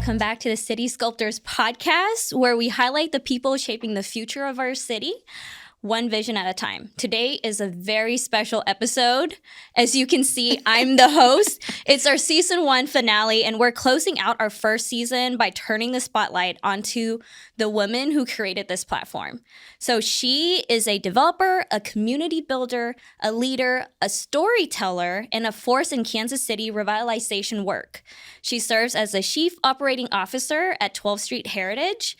welcome back to the City Sculptors Podcast, where we highlight the people shaping the future of our city, one vision at a time. Today is a very special episode. As you can see, I'm the host. It's our season 1 finale, and we're closing out our first season by turning the spotlight onto the woman who created this platform. So she is a developer, a community builder, a leader, a storyteller, and a force in Kansas City revitalization work. She serves as the Chief Operating Officer at 12th Street Heritage,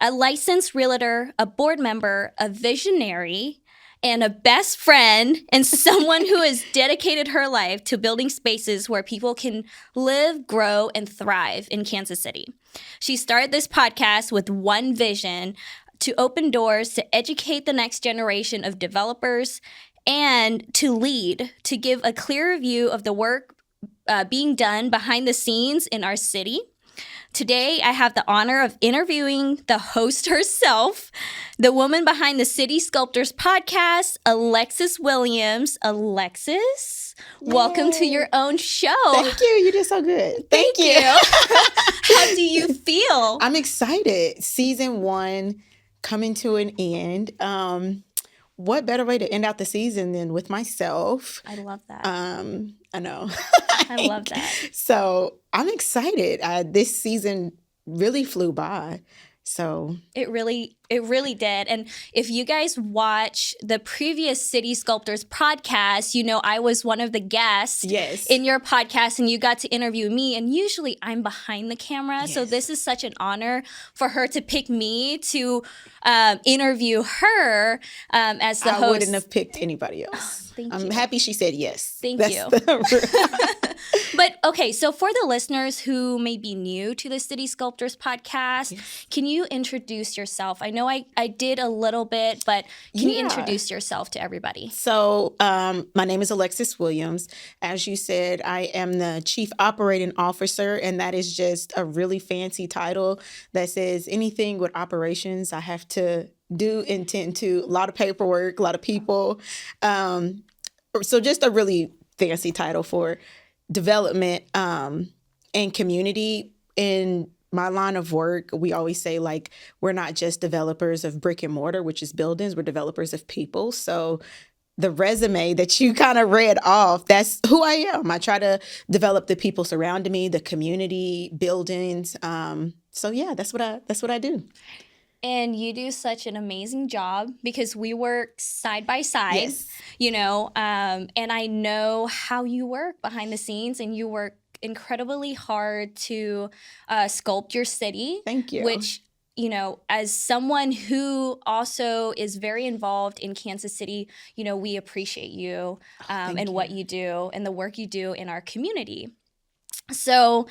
a licensed realtor, a board member, a visionary, and a best friend, and someone who has dedicated her life to building spaces where people can live, grow, and thrive in Kansas City. She started this podcast with one vision: to open doors, to educate the next generation of developers, and to lead, to give a clearer view of the work being done behind the scenes in our city. Today, I have the honor of interviewing the host herself, the woman behind the City Sculptors Podcast, Alexis Williams. Alexis, Yay. Welcome to your own show. Thank you. You did so good. Thank you. How do you feel? I'm excited. Season 1 coming to an end. What better way to end out the season than with myself? I love that. I know. I love that. So I'm excited. This season really flew by. So It really did. And if you guys watch the previous City Sculptors podcast, you know I was one of the guests in your podcast, and you got to interview me. And usually I'm behind the camera. Yes. So this is such an honor for her to pick me to interview her as the host. I wouldn't have picked anybody else. Thank I'm you. happy she said yes. Thank you. But okay, so for the listeners who may be new to the City Sculptors podcast, can you introduce yourself? I know I did a little bit, but can you introduce yourself to everybody? So my name is Alexis Williams. As you said, I am the Chief Operating Officer, and that is just a really fancy title that says anything with operations I have to do and tend to. A lot of paperwork, a lot of people. So just a really fancy title for development and community. In my line of work, we always say, like, we're not just developers of brick and mortar, which is buildings, we're developers of people. So the resume that you kind of read off, that's who I am. I try to develop the people surrounding me, the community, buildings. So yeah, that's what I do. And you do such an amazing job because we work side by side, you know, and I know how you work behind the scenes, and you work incredibly hard to sculpt your city. Thank you. Which, you know, as someone who also is very involved in Kansas City, you know, we appreciate you and what you do and the work you do in our community. So,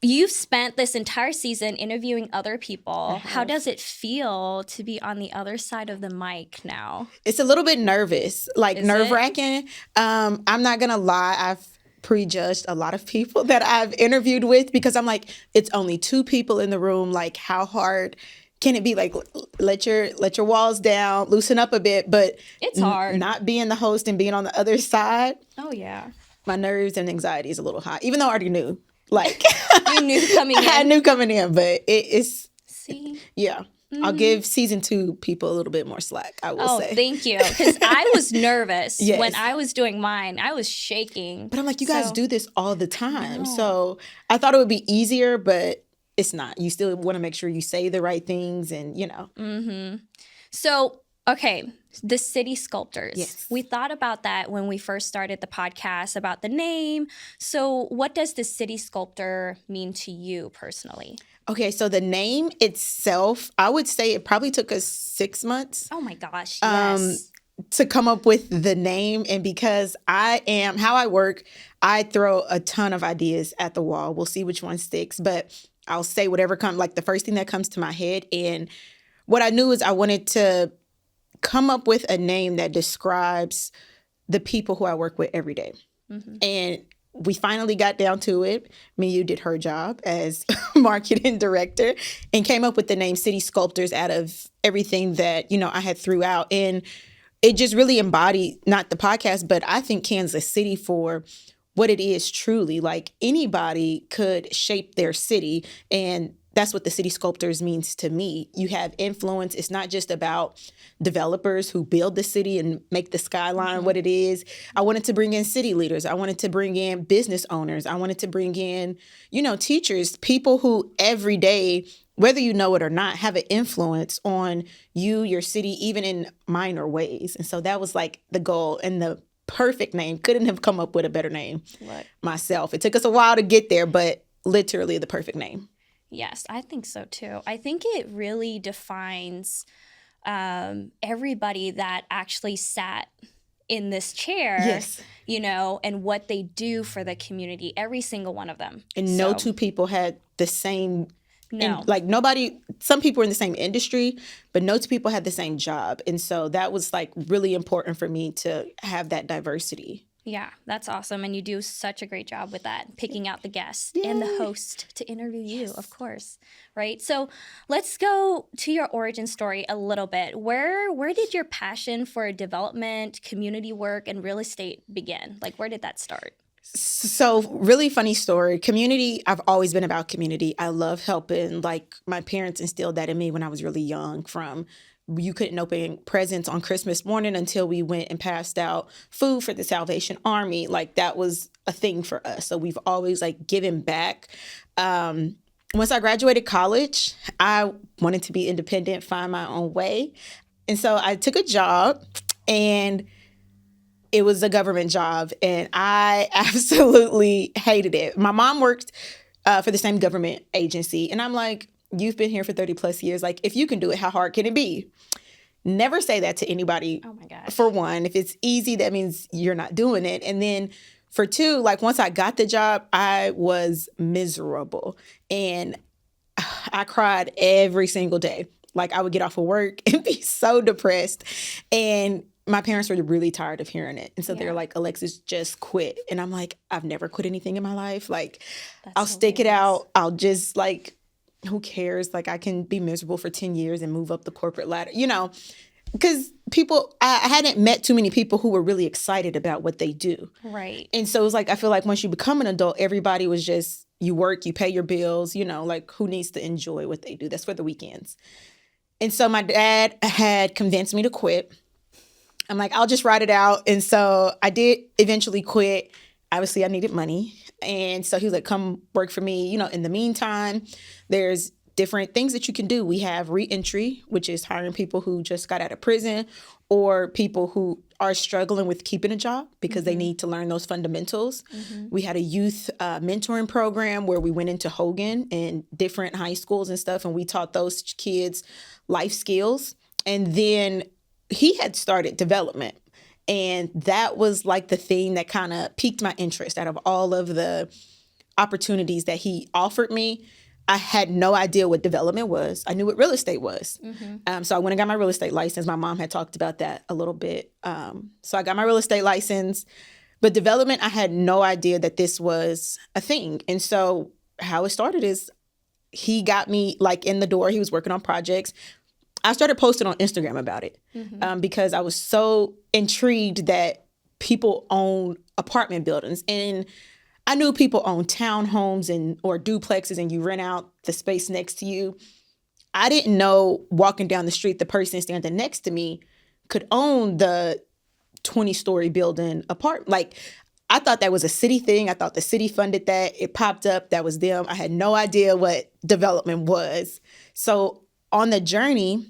you've spent this entire season interviewing other people. How does it feel to be on the other side of the mic now? It's a little bit nervous, like nerve-wracking. I'm not going to lie. I've prejudged a lot of people that I've interviewed with because I'm like, it's only 2 people in the room. Like, how hard can it be? Like, let your walls down, loosen up a bit. But it's hard. Not being the host and being on the other side. Oh, yeah. My nerves and anxiety is a little high, even though I already knew. Like, you knew coming in. I knew coming in, but it's. See? Yeah. Mm-hmm. I'll give season 2 people a little bit more slack, I will say. Oh, thank you. Because I was nervous when I was doing mine. I was shaking. But I'm like, you guys do this all the time. So I thought it would be easier, but it's not. You still want to make sure you say the right things and, you know. Mm-hmm. So, okay, the City Sculptors. Yes. We thought about that when we first started the podcast, about the name. So what does the City Sculptor mean to you personally? Okay, so the name itself, I would say it probably took us 6 months. Oh my gosh, yes. To come up with the name. And because how I work, I throw a ton of ideas at the wall. We'll see which one sticks, but I'll say whatever comes, like the first thing that comes to my head. And what I knew is I wanted to come up with a name that describes the people who I work with every day. Mm-hmm. And we finally got down to it. Miyu did her job as marketing director and came up with the name City Sculptors out of everything that, you know, I had threw out. And it just really embodied not the podcast, but I think Kansas City for what it is truly. Like anybody could shape their city, and that's what the City Sculptors means to me. You have influence. It's not just about developers who build the city and make the skyline what it is. I wanted to bring in city leaders. I wanted to bring in business owners. I wanted to bring in, teachers, people who every day, whether you know it or not, have an influence on you, your city, even in minor ways. And so that was like the goal, and the perfect name. Couldn't have come up with a better name myself. It took us a while to get there, but literally the perfect name. Yes, I think so too. I think it really defines everybody that actually sat in this chair, Yes. And what they do for the community, every single one of them. And no two people had the same, No. some people were in the same industry, but no two people had the same job. And so that was like really important for me to have that diversity. Yeah, that's awesome. And you do such a great job with that, picking out the guest and the host to interview you, of course, right? So let's go to your origin story a little bit. Where did your passion for development, community work, and real estate begin? Like, where did that start? So really funny story. Community, I've always been about community. I love helping. Like my parents instilled that in me when I was really young, from you couldn't open presents on Christmas morning until we went and passed out food for the Salvation Army. Like that was a thing for us. So we've always like given back. Once I graduated college, I wanted to be independent, find my own way. And so I took a job, and it was a government job, and I absolutely hated it. My mom worked for the same government agency, and I'm like, you've been here for 30 plus years. Like, if you can do it, how hard can it be? Never say that to anybody. Oh my gosh. For one, if it's easy, that means you're not doing it. And then for two, like once I got the job, I was miserable, and I cried every single day. Like I would get off of work and be so depressed, and my parents were really tired of hearing it. And so they're like, Alexis, just quit. And I'm like, I've never quit anything in my life. Like, I'll stick it out. I'll just like, who cares? Like, I can be miserable for 10 years and move up the corporate ladder, because I hadn't met too many people who were really excited about what they do. Right. And so it was like, I feel like once you become an adult, everybody was just, you work, you pay your bills, like who needs to enjoy what they do? That's for the weekends. And so my dad had convinced me to quit. I'm like, I'll just write it out. And so I did eventually quit. Obviously, I needed money. And so he was like, come work for me. In the meantime, there's different things that you can do. We have reentry, which is hiring people who just got out of prison, or people who are struggling with keeping a job because they need to learn those fundamentals. We had a youth mentoring program where we went into Hogan and different high schools and stuff, and we taught those kids life skills. And then he had started development, and that was like the thing that kind of piqued my interest. Out of all of the opportunities that he offered me, I had no idea what development was. I knew what real estate was. So I went and got my real estate license. My mom had talked about that a little bit. So I got my real estate license, but development, I had no idea that this was a thing. And so how it started is he got me like in the door. He was working on projects. I started posting on Instagram about it because I was so intrigued that people own apartment buildings. And I knew people own townhomes or duplexes, and you rent out the space next to you. I didn't know walking down the street, the person standing next to me could own the 20-story building apartment. Like, I thought that was a city thing. I thought the city funded that. It popped up. That was them. I had no idea what development was. So on the journey,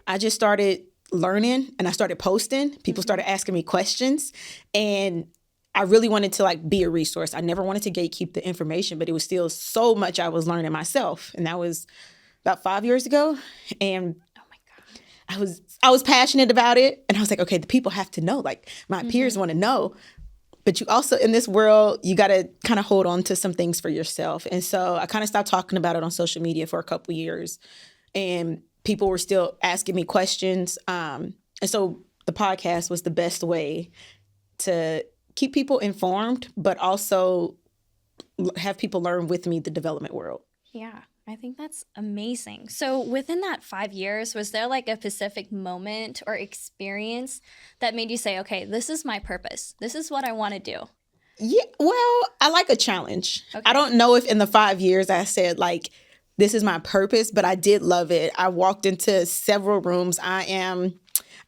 I just started learning, and I started posting. People started asking me questions, and I really wanted to like be a resource. I never wanted to gatekeep the information, but it was still so much I was learning myself. And that was about 5 years ago. And oh my God, I was passionate about it. And I was like, okay, the people have to know. Like my peers want to know. But you also, in this world, you got to kind of hold on to some things for yourself. And so I kind of stopped talking about it on social media for a couple years. And people were still asking me questions. And so the podcast was the best way to keep people informed, but also have people learn with me the development world. Yeah, I think that's amazing. So within that 5 years, was there like a specific moment or experience that made you say, okay, this is my purpose. This is what I want to do? Yeah, well, I like a challenge. Okay. I don't know if in the 5 years I said like this is my purpose, but I did love it. I walked into several rooms. I'm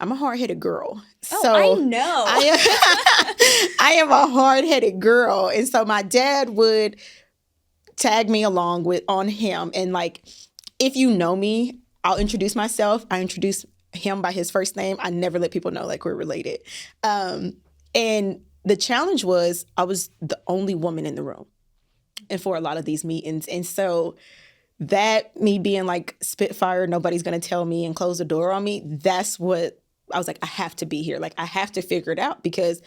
a hard-headed girl. Oh, So I know. I am a hard-headed girl. And so my dad would tag me along with on him. And like, if you know me, I'll introduce myself. I introduce him by his first name. I never let people know like we're related. And the challenge was I was the only woman in the room and for a lot of these meetings. And so that me being like Spitfire, nobody's going to tell me and close the door on me. That's what I was like, I have to be here. Like, I have to figure it out because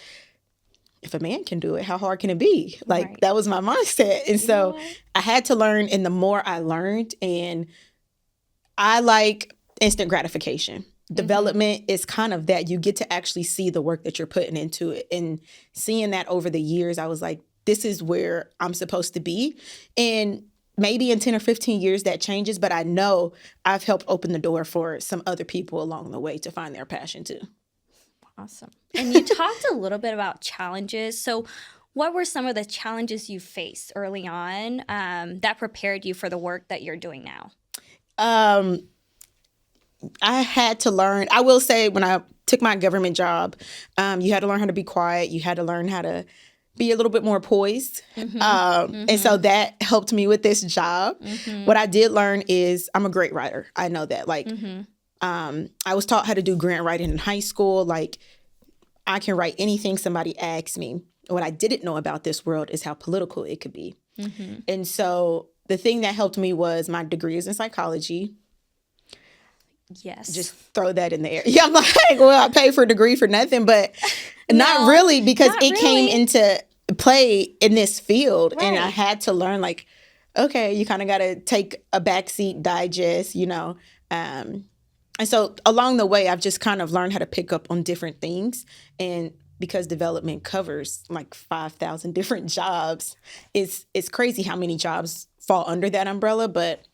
if a man can do it, how hard can it be? Like, Right. that was my mindset. And so what? I had to learn. And the more I learned, and I like instant gratification. Development is kind of that. You get to actually see the work that you're putting into it. And seeing that over the years, I was like, this is where I'm supposed to be. And maybe in 10 or 15 years that changes, but I know I've helped open the door for some other people along the way to find their passion too. Awesome. And you talked a little bit about challenges. So what were some of the challenges you faced early on that prepared you for the work that you're doing now? I had to learn, I will say when I took my government job, you had to learn how to be quiet. You had to learn how to be a little bit more poised. And so that helped me with this job. What I did learn is I'm a great writer. I know that. Like, I was taught how to do grant writing in high school. Like, I can write anything somebody asks me. What I didn't know about this world is how political it could be. And so the thing that helped me was my degree is in psychology. Yes. Just throw that in the air. Yeah, I'm like, well, I paid for a degree for nothing, but not No, really, because not it came really. into play in this field. And I Right. had to learn, like, okay, you kind of got to take a backseat, digest, you know. And so along the way, I've just kind of learned how to pick up on different things. And because development covers like 5,000 different jobs, it's crazy how many jobs fall under that umbrella. But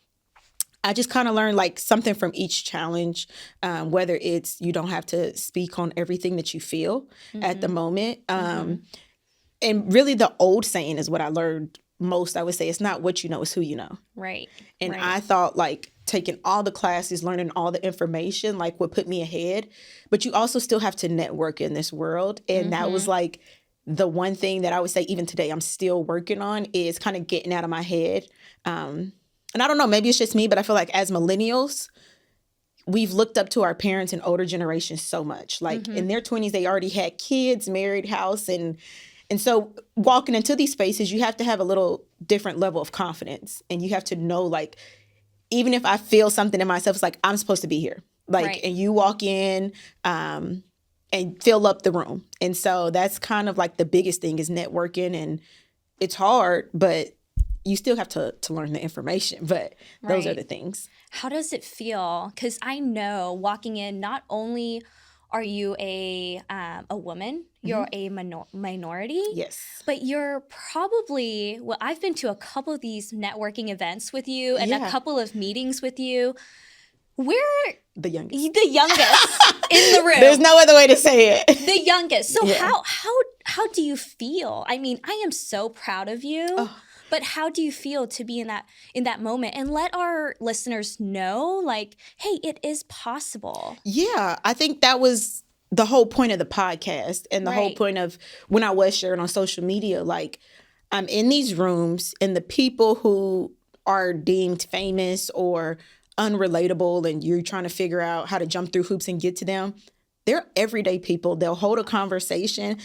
I just kind of learned like something from each challenge, whether it's you don't have to speak on everything that you feel at the moment. And really the old saying is what I learned most. I would say it's not what you know, it's who you know. Right. And right. I thought like taking all the classes, learning all the information, like would put me ahead. But you also still have to network in this world. And that was like the one thing that I would say even today I'm still working on is kind of getting out of my head. And I don't know, maybe it's just me, but I feel like as millennials, we've looked up to our parents and older generations so much. Like in their 20s, they already had kids, married, house. And so walking into these spaces, you have to have a little different level of confidence. And you have to know, like, even if I feel something in myself, it's like, I'm supposed to be here. Like, Right. and you walk in and fill up the room. And so that's kind of like the biggest thing is networking. And it's hard, but you still have to learn the information, but those are Right. the things. How does it feel? Because I know walking in, not only are you a woman, you're a minority. Yes. But you're probably, well, I've been to a couple of these networking events with you and a Yeah. couple of meetings with you. We're The youngest. the youngest in the room. There's no other way to say it. The youngest. So Yeah. how do you feel? I mean, I am so proud of you. Oh. But how do you feel to be in that moment and let our listeners know, like, hey, it is possible. Yeah, I think that was the whole point of the podcast and the whole Right. point of when I was sharing on social media. Like, I'm in these rooms and the people who are deemed famous or unrelatable and you're trying to figure out how to jump through hoops and get to them, they're everyday people. They'll hold a conversation.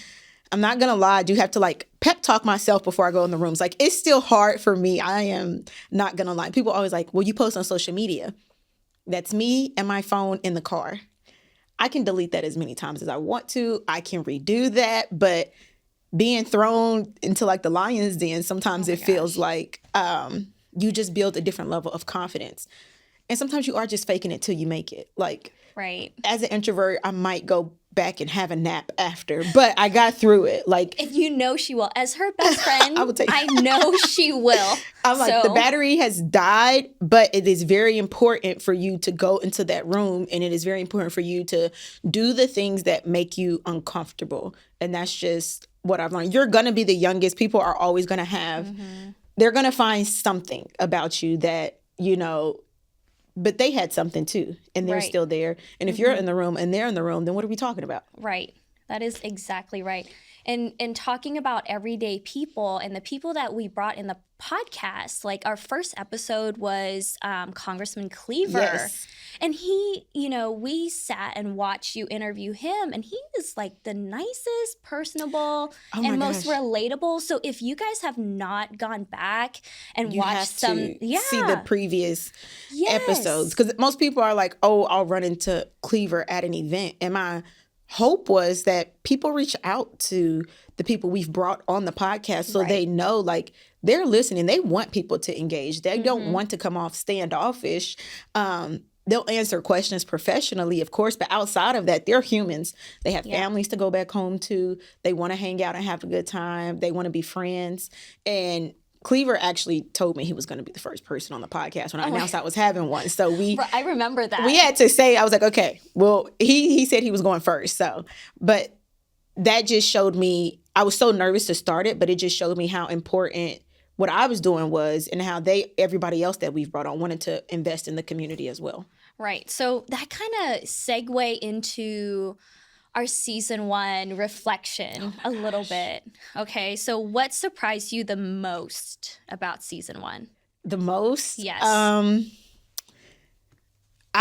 I'm not going to lie. I do have to like pep talk myself before I go in the rooms. Like, it's still hard for me. I am not going to lie. People always like, well, you post on social media. That's me and my phone in the car. I can delete that as many times as I want to. I can redo that. But being thrown into like the lion's den, sometimes Oh my it feels gosh. like you just build a different level of confidence. And sometimes you are just faking it till you make it. Like, Right. as an introvert, I might go back and have a nap after, but I got through it. Like, And you know she will. As her best friend, I would take- I know she will. I'm like, So- the battery has died, but it is very important for you to go into that room, and it is very important for you to do the things that make you uncomfortable. And that's just what I've learned. You're going to be the youngest. People are always going to have, they're going to find something about you that, you know, but they had something too, and they're still there. And if you're in the room and they're in the room, then what are we talking about? Right. That is exactly right. And talking about everyday people and the people that we brought in the podcast, like our first episode was Congressman Cleaver. Yes. And he, you know, we sat and watched you interview him, and he is like the nicest, personable, and most relatable. So if you guys have not gone back and watched some, see the previous episodes, because most people are like, oh, I'll run into Cleaver at an event. And my hope was that people reach out to the people we've brought on the podcast so they know, like, they're listening. They want people to engage. They don't want to come off standoffish. They'll answer questions professionally, of course, but outside of that, they're humans. They have families to go back home to. They want to hang out and have a good time. They want to be friends. And Cleaver actually told me he was going to be the first person on the podcast when I announced I was having one. So I remember that. We had to say, I was like, okay, well, he said he was going first. So, but that just showed me, I was so nervous to start it, but it just showed me how important what I was doing was, and how everybody else that we've brought on wanted to invest in the community as well. Right. So that kind of segue into our season 1 reflection a little bit. Okay. So what surprised you the most about season 1? The most? Yes. I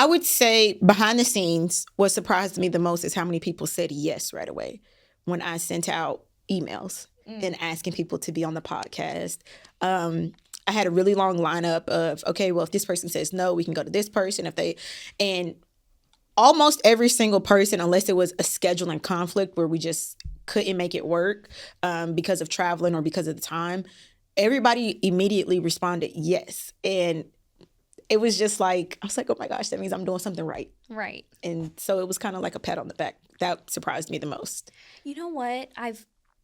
would say behind the scenes, what surprised me the most is how many people said yes right away when I sent out emails and asking people to be on the podcast. I had a really long lineup of, okay, well, if this person says no, we can go to this person. And almost every single person, unless it was a scheduling conflict where we just couldn't make it work because of traveling or because of the time, everybody immediately responded yes. And it was just like, I was like, oh my gosh, that means I'm doing something right. Right. And so it was kind of like a pat on the back. That surprised me the most. You know what?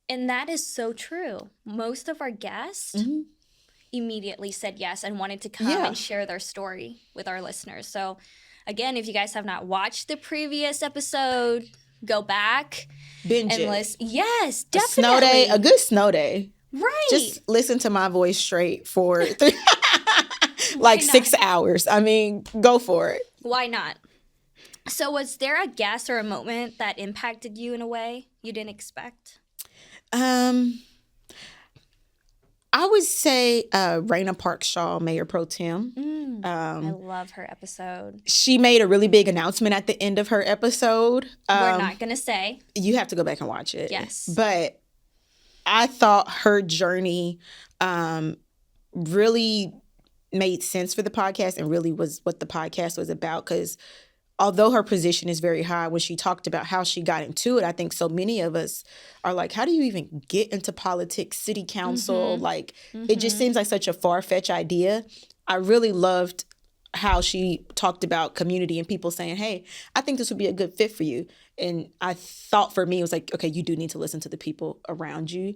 And that is so true. Most of our guests immediately said yes and wanted to come and share their story with our listeners. So again, if you guys have not watched the previous episode, go back. Binge and it. Listen. Yes, definitely. A good snow day. Right. Just listen to my voice straight for 6 hours. I mean, go for it. Why not? So was there a guest or a moment that impacted you in a way you didn't expect? I would say Raina Parkshaw, Mayor Pro Tem. I love her episode. She made a really big announcement at the end of her episode. We're not going to say. You have to go back and watch it. Yes. But I thought her journey really made sense for the podcast and really was what the podcast was about, because although her position is very high, when she talked about how she got into it, I think so many of us are like, how do you even get into politics, city council? Like, it just seems like such a far-fetched idea. I really loved how she talked about community and people saying, hey, I think this would be a good fit for you. And I thought for me, it was like, okay, you do need to listen to the people around you.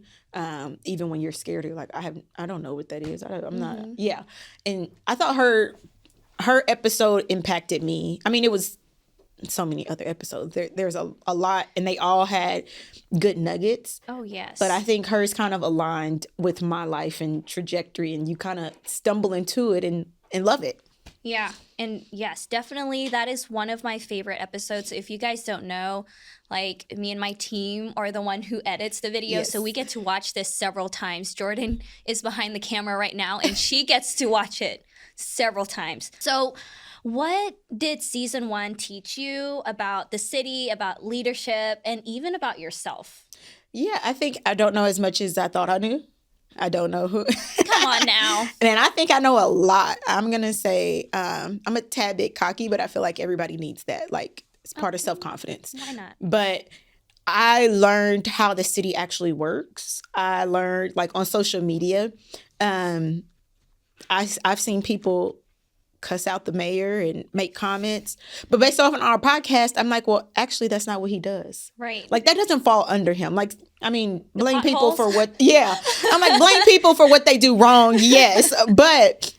Even when you're scared, you're like, I don't know what that is. I'm not. Yeah. And I thought her episode impacted me. I mean, it was so many other episodes. There's a lot, and they all had good nuggets. Oh, yes. But I think hers kind of aligned with my life and trajectory, and you kind of stumble into it and love it. Yeah. And yes, definitely that is one of my favorite episodes. If you guys don't know, like, me and my team are the one who edits the video. Yes. So we get to watch this several times. Jordan is behind the camera right now, and she gets to watch it several times. So what did season 1 teach you about the city, about leadership, and even about yourself? Yeah, I think I don't know as much as I thought I knew. I don't know who. Come on now. And I think I know a lot. I'm going to say I'm a tad bit cocky, but I feel like everybody needs that. Like, it's part of self-confidence. Why not? But I learned how the city actually works. I learned, like, on social media, I've seen people cuss out the mayor and make comments. But based off on our podcast, I'm like, well, actually, that's not what he does. Right. Like, that doesn't fall under him. Like, I mean, blame people potholes? for what, I'm like, blame people for what they do wrong, yes. But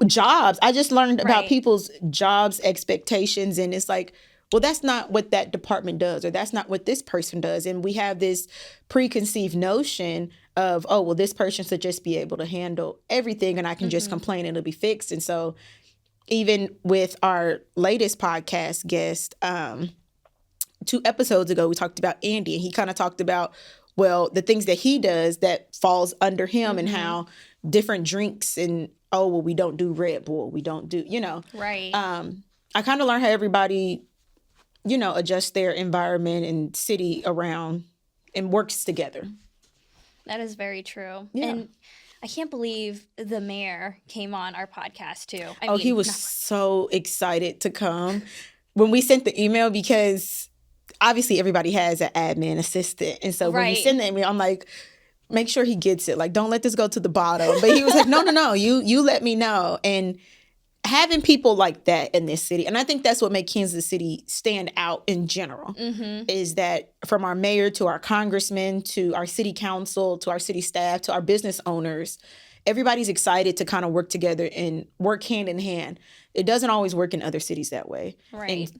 jobs, I just learned about people's jobs expectations. And it's like, well, that's not what that department does, or that's not what this person does. And we have this preconceived notion of, oh, well, this person should just be able to handle everything and I can just complain and it'll be fixed. And so even with our latest podcast guest, 2 episodes ago, we talked about Andy, and he kind of talked about, well, the things that he does that falls under him and how different drinks and, oh, well, we don't do Red Bull. We don't do, Right. I kind of learned how everybody, adjusts their environment and city around and works together. That is very true. Yeah. And I can't believe the mayor came on our podcast too. He was so excited to come when we sent the email, because obviously everybody has an admin assistant. And so when you send the email, I'm like, make sure he gets it. Like, don't let this go to the bottom. But he was like, no, you let me know. And having people like that in this city, and I think that's what makes Kansas City stand out in general, is that from our mayor to our congressman to our city council to our city staff to our business owners, everybody's excited to kind of work together and work hand in hand. It doesn't always work in other cities that way. Right.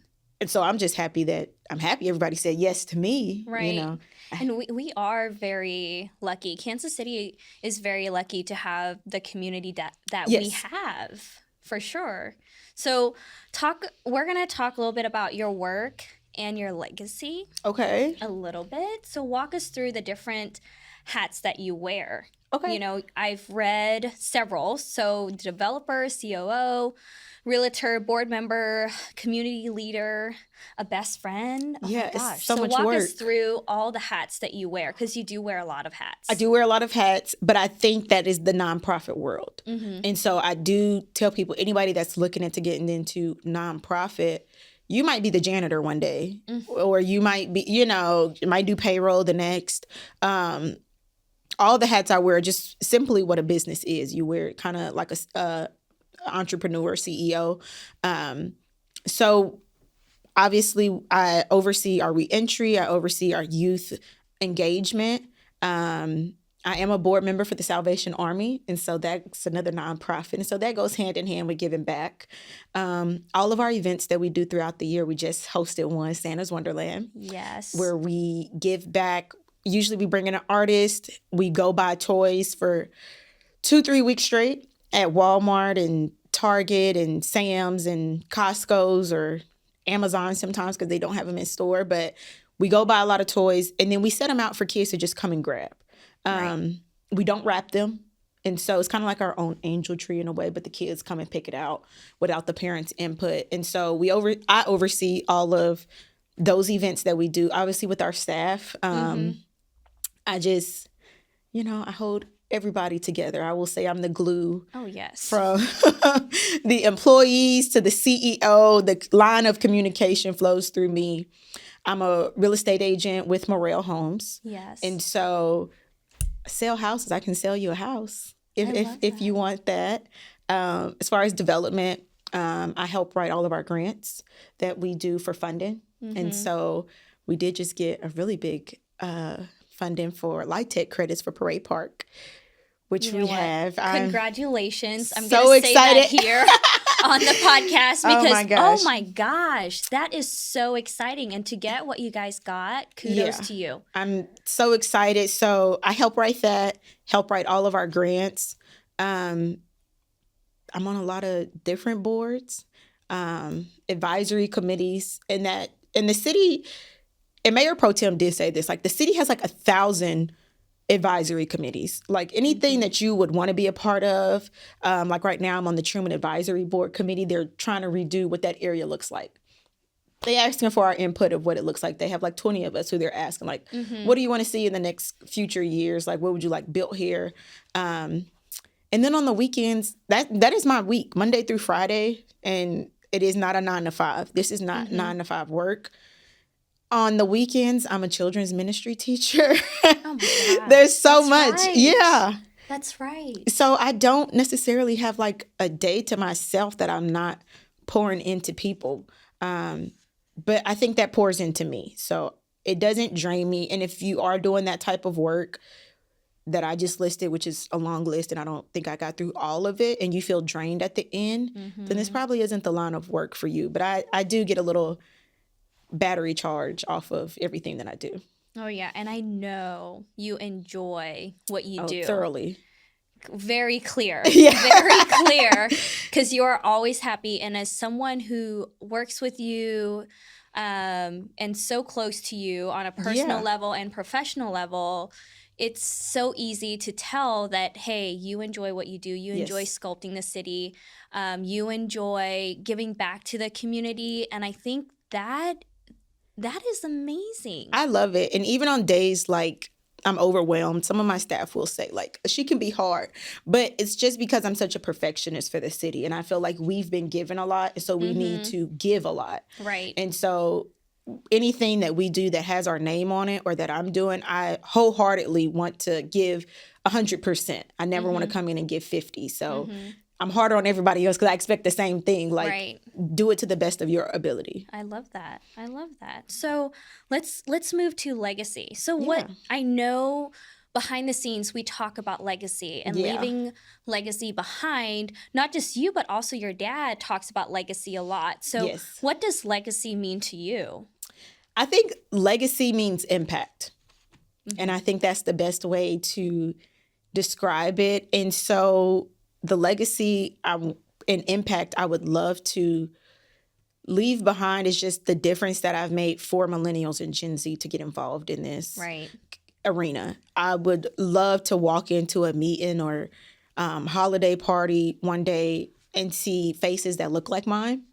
And so I'm just happy everybody said yes to me. Right. And we are very lucky. Kansas City is very lucky to have the community that we have, for sure. So we're going to talk a little bit about your work and your legacy. Okay. A little bit. So walk us through the different hats that you wear. Okay. I've read several. So developer, COO, realtor, board member, community leader, a best friend. Oh yeah, my gosh. It's so much walk work. us through all the hats that you wear, because you do wear a lot of hats. I do wear a lot of hats, but I think that is the nonprofit world. And so I do tell people, anybody that's looking into getting into nonprofit, you might be the janitor one day, or you might be, you might do payroll the next. All the hats I wear are just simply what a business is. You wear it kind of like a entrepreneur, CEO. So obviously I oversee our reentry. I oversee our youth engagement. I am a board member for the Salvation Army. And so that's another nonprofit. And so that goes hand in hand with giving back. All of our events that we do throughout the year, we just hosted one, Santa's Wonderland. Yes. Where we give back. Usually we bring in an artist. We go buy toys for 2-3 weeks straight at Walmart and Target and Sam's and Costco's or Amazon sometimes, because they don't have them in store. But we go buy a lot of toys, and then we set them out for kids to just come and grab. We don't wrap them. And so it's kind of like our own angel tree in a way, but the kids come and pick it out without the parents' input. And so I oversee all of those events that we do, obviously with our staff. I just, I hold everybody together. I will say I'm the glue. Oh, yes. From the employees to the CEO, the line of communication flows through me. I'm a real estate agent with Morel Homes. Yes. And so sell houses. I can sell you a house if you want that. As far as development, I help write all of our grants that we do for funding. And so we did just get a really big funding for Light Tech credits for Parade Park, which we have. Congratulations. I'm so going to say excited. that here on the podcast, because oh my gosh, that is so exciting. And to get what you guys got, kudos to you. I'm so excited. So I help write all of our grants. I'm on a lot of different boards, advisory committees, and the city, and Mayor Pro Tem did say this, like the city has like 1,000 advisory committees, like anything that you would want to be a part of. Like right now I'm on the Truman Advisory Board Committee. They're trying to redo what that area looks like. They asking for our input of what it looks like. They have like 20 of us who they're asking, like, what do you want to see in the next future years? Like, what would you like built here? And then on the weekends, that is my week, Monday through Friday. And it is not a 9 to 5. This is not 9 to 5 work. On the weekends, I'm a children's ministry teacher. Oh my gosh. There's so That's much. right. Yeah. That's right. So I don't necessarily have like a day to myself that I'm not pouring into people. But I think that pours into me. So it doesn't drain me. And if you are doing that type of work that I just listed, which is a long list, and I don't think I got through all of it, and you feel drained at the end, then this probably isn't the line of work for you. But I do get a little battery charge off of everything that I do. Oh, yeah. And I know you enjoy what you do. Thoroughly. Very clear. Yeah. Very clear. Because you are always happy. And as someone who works with you and so close to you on a personal level and professional level, it's so easy to tell that, hey, you enjoy what you do. You enjoy sculpting the city. You enjoy giving back to the community. And I think that is amazing. I love it. And even on days like I'm overwhelmed, some of my staff will say, like, she can be hard. But it's just because I'm such a perfectionist for the city. And I feel like we've been given a lot. So we need to give a lot. Right. And so anything that we do that has our name on it or that I'm doing, I wholeheartedly want to give 100%. I never want to come in and give 50. So I'm harder on everybody else because I expect the same thing. Like, do it to the best of your ability. I love that. I love that. So let's move to legacy. So what I know behind the scenes, we talk about legacy and leaving legacy behind. Not just you, but also your dad talks about legacy a lot. So what does legacy mean to you? I think legacy means impact. And I think that's the best way to describe it. And so the legacy and impact I would love to leave behind is just the difference that I've made for millennials and Gen Z to get involved in this arena. I would love to walk into a meeting or holiday party one day and see faces that look like mine,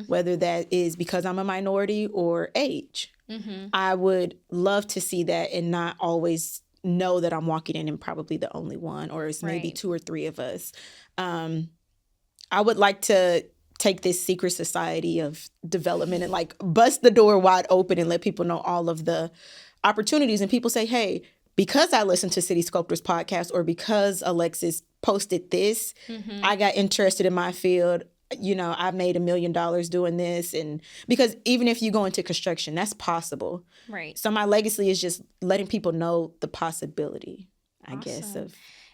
whether that is because I'm a minority or age. I would love to see that and not always know that I'm walking in and probably the only one, or it's maybe two or three of us. I would like to take this secret society of development and like bust the door wide open and let people know all of the opportunities. And people say, hey, because I listened to City Sculptors Podcast or because Alexis posted this, I got interested in my field. You know, I've made $1 million doing this. And because even if you go into construction, that's possible. Right. So my legacy is just letting people know the possibility, I guess.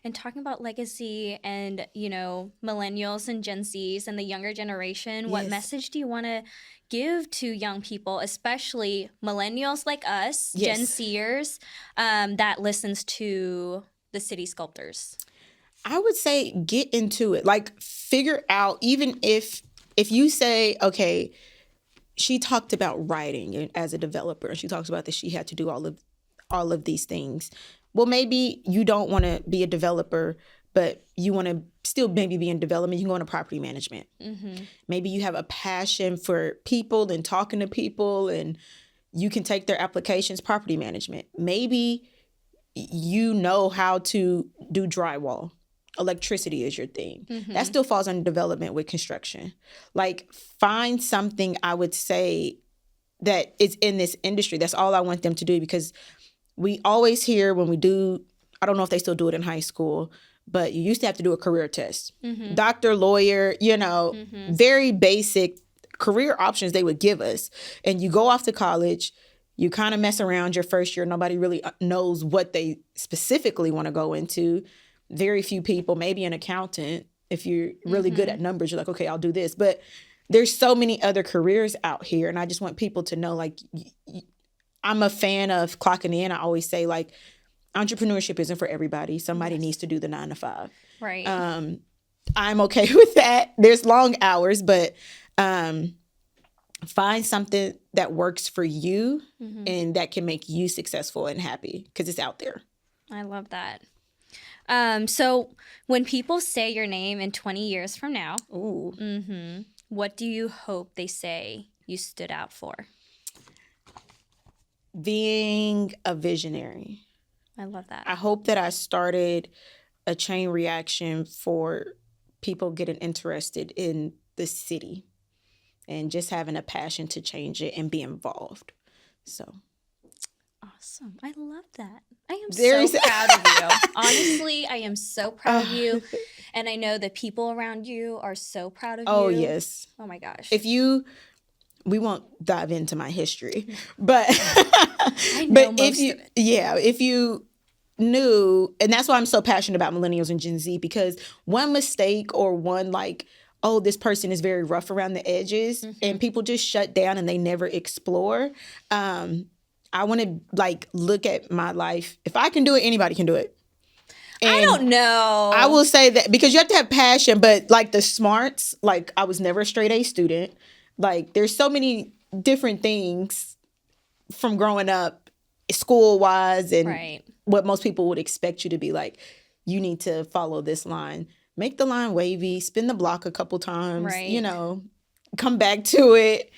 And talking about legacy and, you know, millennials and Gen Zs and the younger generation, what message do you want to give to young people, especially millennials like us, Gen Zers, that listens to the City Sculptors? I would say get into it. Like, figure out, even if you say, okay, she talked about writing as a developer, and she talks about that she had to do all of these things. Well, maybe you don't want to be a developer, but you want to still maybe be in development. You can go into property management. Maybe you have a passion for people and talking to people, and you can take their applications, property management. Maybe you know how to do drywall. Electricity is your thing. That still falls under development with construction. Like, find something, I would say, that is in this industry. That's all I want them to do, because we always hear when we do, I don't know if they still do it in high school, but you used to have to do a career test. Doctor, lawyer, you know, very basic career options they would give us. And you go off to college, you kind of mess around your first year. Nobody really knows what they specifically want to go into. Very few people, maybe an accountant. If you're really good at numbers, you're like, okay, I'll do this. But there's so many other careers out here. And I just want people to know, like, I'm a fan of clocking in. I always say, like, entrepreneurship isn't for everybody. Somebody needs to do the 9 to 5. Right. I'm okay with that. There's long hours, but find something that works for you and that can make you successful and happy, because it's out there. I love that. So when people say your name in 20 years from now, what do you hope they say you stood out for? Being a visionary. I love that. I hope that I started a chain reaction for people getting interested in the city and just having a passion to change it and be involved. So. Awesome. I love that. I am so proud of you. Honestly, I am so proud of you. And I know the people around you are so proud of you. Oh, yes. Oh, my gosh. We won't dive into my history, but I know most of it. Yeah, if you knew, and that's why I'm so passionate about millennials and Gen Z, because one mistake or one, like, oh, this person is very rough around the edges, and people just shut down and they never explore. I want to like look at my life. If I can do it, anybody can do it. And I don't know. I will say that because you have to have passion, but like the smarts, like I was never a straight A student. Like there's so many different things from growing up school wise and what most people would expect you to be like. You need to follow this line, make the line wavy, spin the block a couple times, you know, come back to it,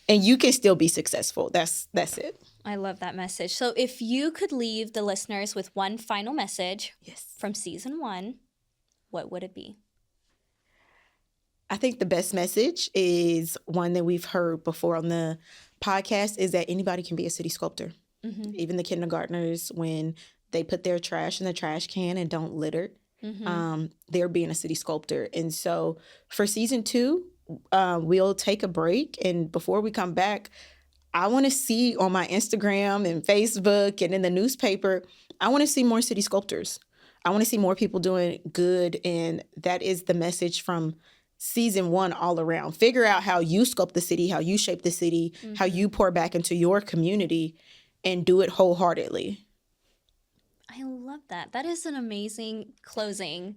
and you can still be successful. That's it. I love that message. So if you could leave the listeners with one final message from season 1, what would it be? I think the best message is one that we've heard before on the podcast is that anybody can be a city sculptor. Even the kindergartners, when they put their trash in the trash can and don't litter, they're being a city sculptor. And so for season 2, we'll take a break. And before we come back, I want to see on my Instagram and Facebook and in the newspaper, I want to see more city sculptors. I want to see more people doing good. And that is the message from season 1 all around. Figure out how you sculpt the city, how you shape the city, how you pour back into your community, and do it wholeheartedly. I love that. That is an amazing closing.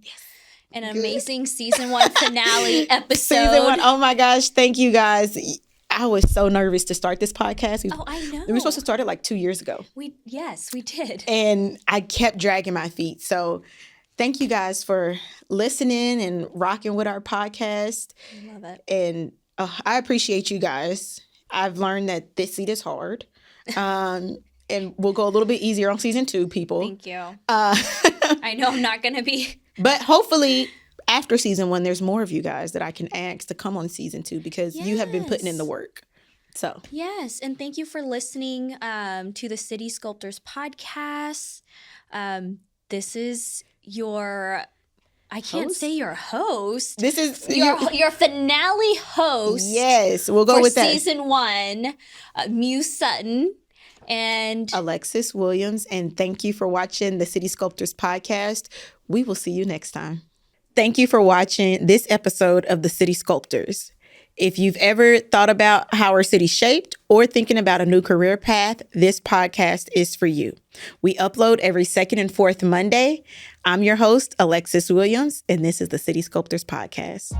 An amazing season 1 finale episode. Season 1. Oh my gosh. Thank you guys. I was so nervous to start this podcast. I know. We were supposed to start it like 2 years ago. Yes, we did. And I kept dragging my feet. So thank you guys for listening and rocking with our podcast. I love it. And I appreciate you guys. I've learned that this seat is hard. And we'll go a little bit easier on season 2, people. Thank you. I know I'm not going to be. But hopefully after season 1, there's more of you guys that I can ask to come on season 2 because you have been putting in the work. So yes, and thank you for listening to the City Sculptors Podcast. This is your, I can't say your host. This is your finale host. Yes, we'll go with that. For season 1, Muse Sutton. And Alexis Williams. And thank you for watching the City Sculptors Podcast. We will see you next time. Thank you for watching this episode of the City Sculptors. If you've ever thought about how our city shaped or thinking about a new career path, this podcast is for you. We upload every 2nd and 4th Monday. I'm your host, Alexis Williams, and this is the City Sculptors Podcast.